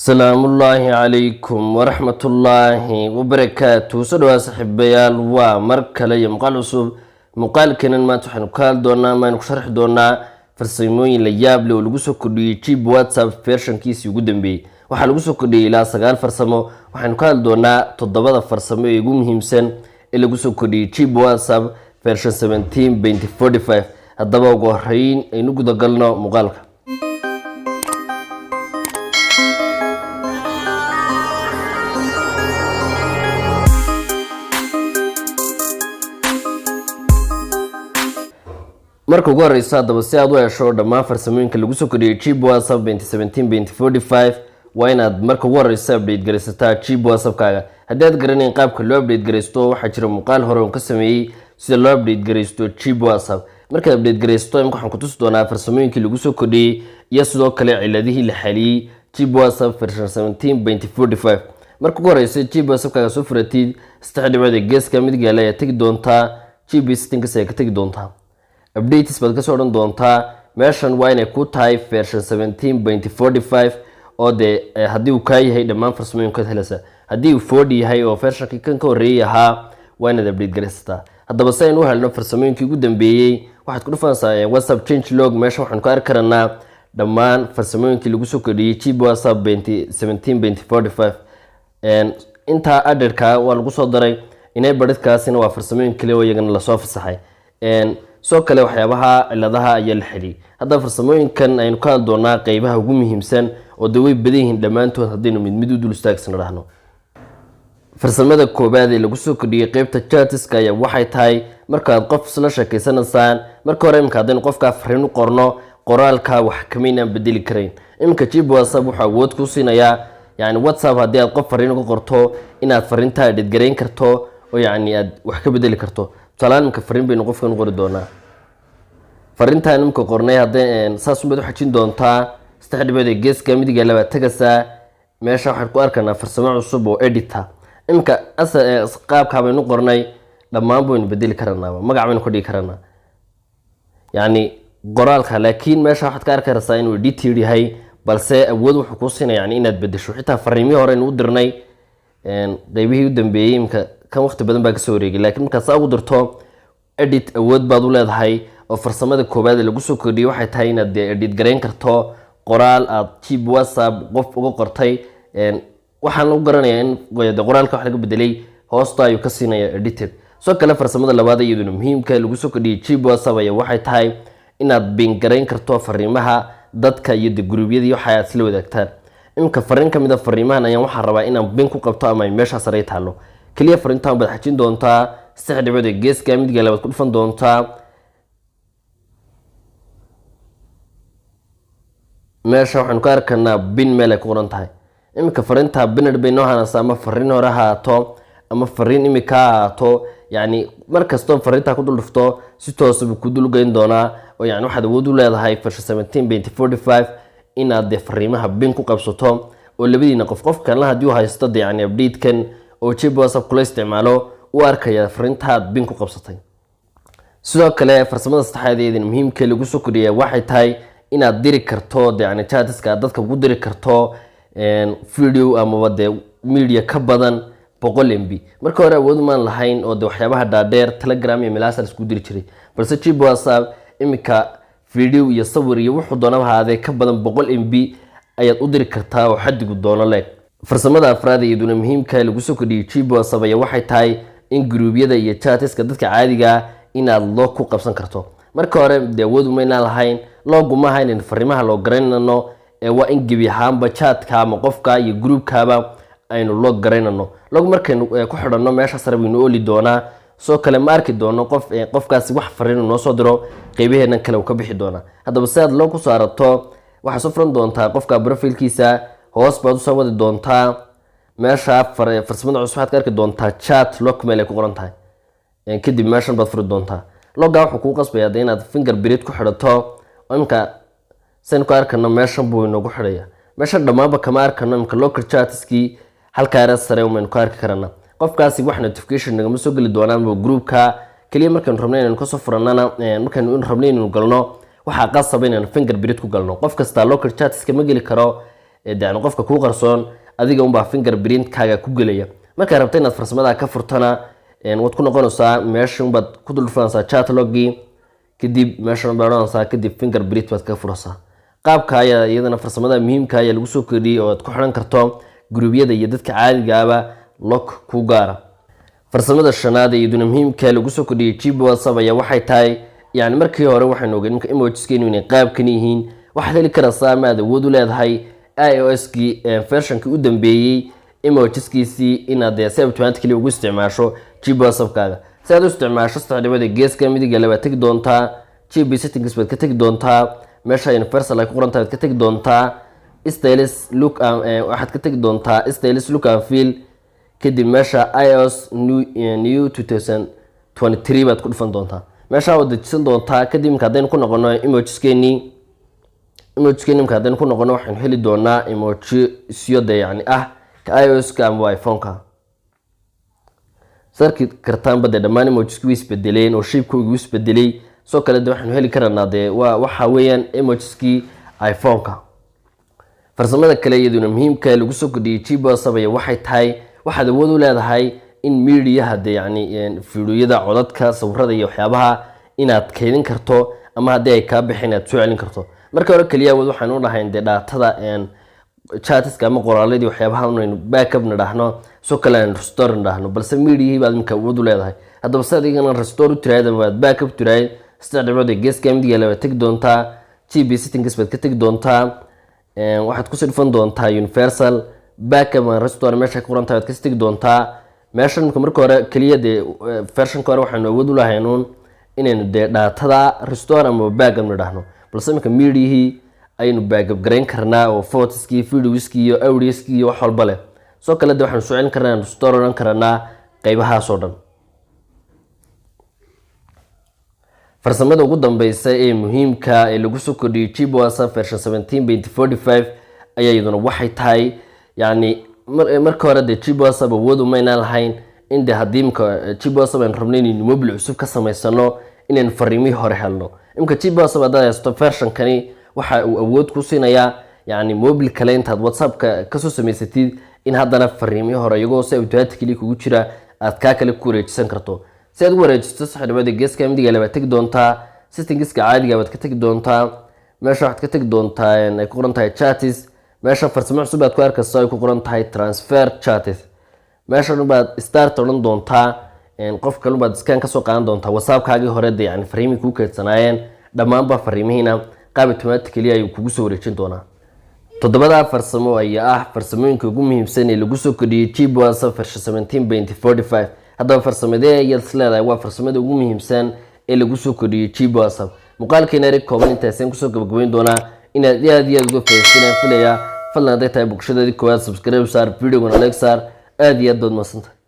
السلام الله عليكم ورحمة الله وبركاته. سدوا صاحبيال ومركل مقال عصوب مقال كنن ما تحن قال دونا ما نشرح دونا فرسيموين لياب لو لجوسو كدي تشيب واتساب فيرشن كيس يقدم بي وحلجوسو كدي لا سجال فرسمو وحن قال دونا تضبط فرسمو يقوم همسن اللي جوسو كدي تشيب واتساب فيرشن 17.45 الضبط وقهرين إنه قد قلنا مقالك. marka ugu horeysa hadaba si aad u hesho dhammaan farsamooyinka lagu soo kordhiyay Chip WhatsApp 2017.45 waa inaad marka ugu horeysa update garaysataa Chip WhatsApp-kaaga. haddii aad garaneyn qaabka loo update garaysto waxaa jira muuqaal hore oo ka sameeyay sida loo update garaysto Chip WhatsApp. marka update garaysto waxaan ku tusi doonaa farsamooyinka lagu soo kordhiyay iyo sidoo kale ciladihii la xaliyay Chip WhatsApp version 17.45. marka ugu horeysa Chip WhatsApp-kaaga soo furatid istixdaamada geeska midig ee tagi doontaa Chip settings ee ka tagi doontaa updates baad ka soo dhan doontaa meeshan waa inay ku tahay version 17.45 oo de haddii uu ka yahay dhammaan farsamooyinka helasa haddii uu 40 yahay oo version kan ka horeeyay ahaa waa inaad update garaysataa. haddaba si aynu u helno farsamooyinkii ugu dambeeyay waxaad ku dhufanaysaa WhatsApp change log. meesha waxaan ku arki karanaa dhammaan farsamooyinkii lagu soo kordhiyay Chip WhatsApp 17.45 inta aderka waa lagu soo daray inay badhidkaasina waa farsamooyin kale oo iyagana la soo fasaxay soo kale waxyaabaha ciladaha ayaa la xiliyay. haddaba farsamooyinkan aynu ka hadli doonaa qaybaha ugu muhiimsan oo daway badan yihiin dhammaantood haddaynu mid u dul istaagsan dhahno. farsamada koobaad ee lagu soo kordhiyay qaybta chatiska ayaa waxay tahay markaad qof isla sheekaysanaysaan marka hore imka haddaynu qofka fariin u qorno qoraalka wax kamaynaan bedeli karayn. imka Chip WhatsApp wuxuu awood ku siinayaa yani WhatsApp haddii aad qof fariin uga qorto inaad fariinta edit garayn karto oo yani aad wax ka bedeli karto. salaamka fariin baynu qofkan qori doonaa fariintan imka qornay hadeen saas umad waxajin doontaa istixdaamada geeska midiga laba tagasa meesha waxaan ku arkanaa farsamo cusub oo editor. imka qaabka baynu qornay dhammaan baynu bedeli karanaa magac baynu ku dhigi karanaa yani qoraalka laakiin meesha waxaad ka arkaysaa inuu edit yahay balse awood wuxuu ku siinayaa yani inaad bedesho xitaa fariimihii hore inuu dirnay qaybihii u dambeeyay imka kan waqti badan baa ka soo wareegay laakiin markaad saa ugu dirto edit awood baad u leedahay oo farsamada koobaad ee lagu soo kordhiyay waxay tahay inaad edit garayn karto qoraal aad Chip WhatsApp qof uga qortay waxaan lagu garanayaa in qoraalka wax laga bedelay hoosta ayuu ka siinayaa edited. soo kale farsamada labaad iyaduna muhiimka lagu soo kordhiyay Chip WhatsApp ayaa waxay tahay inaad bin garayn karto fariimaha dadka iyo gruubyada waxa aad isla wadaagtaan. imka fariin kamid ah fariimahan ayaan waxaan rabaa inaan bin ku qabto ama meesha sare taalo kaliya fariintan baad xajin doontaa istixdaamada geeska midiga labaad ku dhufan doontaa meesha waxaan ku arkanaa bin meel ay ku qoran tahay. imika fariinta binad bay noo hanaysaa ama fariin hore haato ama fariin imika haato yani markastoo fariinta ku dul dhufto si toos ah ku dul geyn doonaa oo yani waxaad awood u leedahay version 17.45 inaad de fariimaha bin ku qabsato oo labadiina qof kale hadii uu haysto de yani update kan oo Chip WhatsApp kula isticmaalo u arkaya fariintaad bin ku qabsatay. sidoo kale farsamada saddexaad ee muhiimka lagu soo kordhiyay waxay tahay inaad diri karto yani chatiska dadka ugu diri karto video ama wada media ka badan 100 MB. marka hore awood ma lahayn oo waxyaabaha dhaadheer Telegram iyo Messenger isku diri jiray balse Chip WhatsApp imika video iyo sawir iyo wuxuu doonaba haade ka badan 100 MB ayaad u diri kartaa oo xadigu doono leeg. farsamada afraad iyaduna muhiimka lagu soo kordhiyay Chip WhatsApp ayaa waxay tahay in gruubyada iyo chatiska dadka caadiga inaad loo ku qabsan karto. marka hore awood uma lahayn loogu ma hayn fariimaha loo garaynano waa in gebi ahaanba chatka ama qofka iyo groupkaaba aynu loo garaynano log markaynu ku xidhanno meesha sare waynu oli doonaa. soo kale ma arki doono qofkaasi wax fariin noo soo diro qaybaheena kale uu ka bixi doona. haddaba si aad loo ku saarato waxaa soo furan doontaa qofka profilkiisa hoos baad u soo wadi doontaa meesha farsamada cusub waxaad ka arki doontaa chat lock meel ay ku qoran tahay kadib meeshan baad furi doontaa. logga wuxuu kuu qasbayaa inaad fingerprint ku xidhato oo imka san ku arkano meeshan buu inoogu xidhaya meeshan dhamaanba kama arkano imka local chatski halka ara sare uma ku arki karana qofkaasi wax notification nagama soo gali doonaan groupka kaliya markaan rabnay inaan ka soo furanana markaan rabnay inaan galno waxa qasab inaan fingerprint ku galno. qof kasta local chat iska ma gali karo yani qofka kuu qarsoon adiga unbaa fingerprintkaaga ku gelaya. markaa rabta inaad farsamada ka furtana waad ku noqonaysaa meesha unbaad ku dul dhufanaysaa chat logii, kadib meeshan baad oranaysaa, kadib fingerprint baad ka furaysaa. qaabka ayaa iyadana farsamada muhiimka ayaa lagu soo kordhiyay oo aad ku xiran karto gruubyada iyo dadka caadiga ah lock ku gaara. farsamada shanaad ee iyaduna muhiimka lagu soo kordhiyay Gboa WhatsApp ayaa waxay tahay yani markii hore waxaan ogeyn in emojiskeenu inay qaabkan yihiin. waxaad heli karaysaa ma aad awood u leedahay iOS-kii version-kii u dambeeyay emojiskiisii inaad si automatically ugu isticmaasho Gboa WhatsApp-kaaga. si aad u isticmaasho saddexdaba geeska midiga labaad tagi doontaa GB settings baad ka tagi doontaa, meesha universal ay ku qoran tahay ka tagi doontaa, styles look waxaad ka tagi doontaa styles look and feel, kadib meesha iOS new 2023 baad ku dhufan doontaa. meesha waad dejisan doontaa. kadib marka hadaynu ku noqono emojiskeeni marka hadaynu ku noqono waxaan heli doonaa emojisyoda yani ka iOS-ka ama iPhone-ka. sarki kartaan bada dhammaan emojisku way isbedeleen oo shape-koodu isbedelay. soo kale waxaan heli karanaa waxa weeyaan emojiskii iPhone-ka. farsamada kale iyaduna muhiimka lagu soo kordhiyay Gboa WhatsApp waxay tahay waxaad awood u leedahay in media yani fiidiyoyada, codadka, sawirada iyo waxyaabaha inaad kaydin karto ama haddii ay kaa bixin aad soo celin karto. marka hore kaliya waxaan u dhahayn daatada chatiska ama qoraaladii waxyaabaha inaynu backup nadahno, soo kale aan restore nadahno, balse media baad markaa awood u leedahay. haddaba si adigana restore u tiraahdo ama aad backup tiraahdo saddexdaba geeska midiga labaad tagi doontaa, GB settings baad ka tagi doontaa, waxaad ku dhufan doontaa universal backup and restore meesha ku qoran tahay ka tagi doontaa. meeshan marka hore kaliya version-ka hore waxaan awood u lahayn inaynu daatada restore ama backup nadahno, balse marka media aynu backup gareyn karnaa oo photoskii, videoskii iyo audioskii iyo wax walba leh. soo kale waxaan soo celin karnaa restore oran karnaa qaybahaas oo dhan. farsamada ugu dambaysa ee muhiimka ee lagu soo kordhiyay Gboa WhatsApp version 17.45 ayaa iyaduna waxay tahay yani marka hore Gboa WhatsApp awood uma inaan lahayn in haddii Gboa WhatsApp aan rabnay inaynu mobile cusub ka samaysano inaynu fariimihii hore helno. imka Gboa WhatsApp haddaad haysto version-kani waxa uu awood ku siinayaa yani mobile kale intaad WhatsApp-ka kasoo samaysatid in haddana fariimihii hore iyagoo si automatically kugu jira aad kaa kale ku wareejisan karto. si aad u wareejisto saddexdaba geeska midiga labaad tagi doontaa, settingska caadiga baad ka tagi doontaa, meesha waxaad ka tagi doontaa ay ku qoran tahay chats, meesha farsamo cusub aad ku arkayso ay ku qoran tahay transfer chats, meesha baad start oran doontaa, qof kale baad scan ka soo qaadan doontaa WhatsApp-kaagii hore yani fariimihii ku kaydsanaayeen dhammaanba fariimihiina qaab automatically ayuu kugu soo wareejin doonaa. toddobada farsamo ayaa farsamooyinka ugu muhiimsan ee lagu soo kordhiyay Gboa WhatsApp version 17.45. haddaba farsamadee ayaad isleedahay waa farsamada ugu muhiimsan ee lagu soo kordhiyay Gboa WhatsApp. muuqaalkeena erig kooban intaasaan kusoo gabagabayn doonaa inaad aad iyo aad uga faa'iidaysanayaan filaya. fadlan hadday tahay boqoshadeedii koowaad subscribe saar, videogana like saar. aad iyo aad baad mahadsantahay.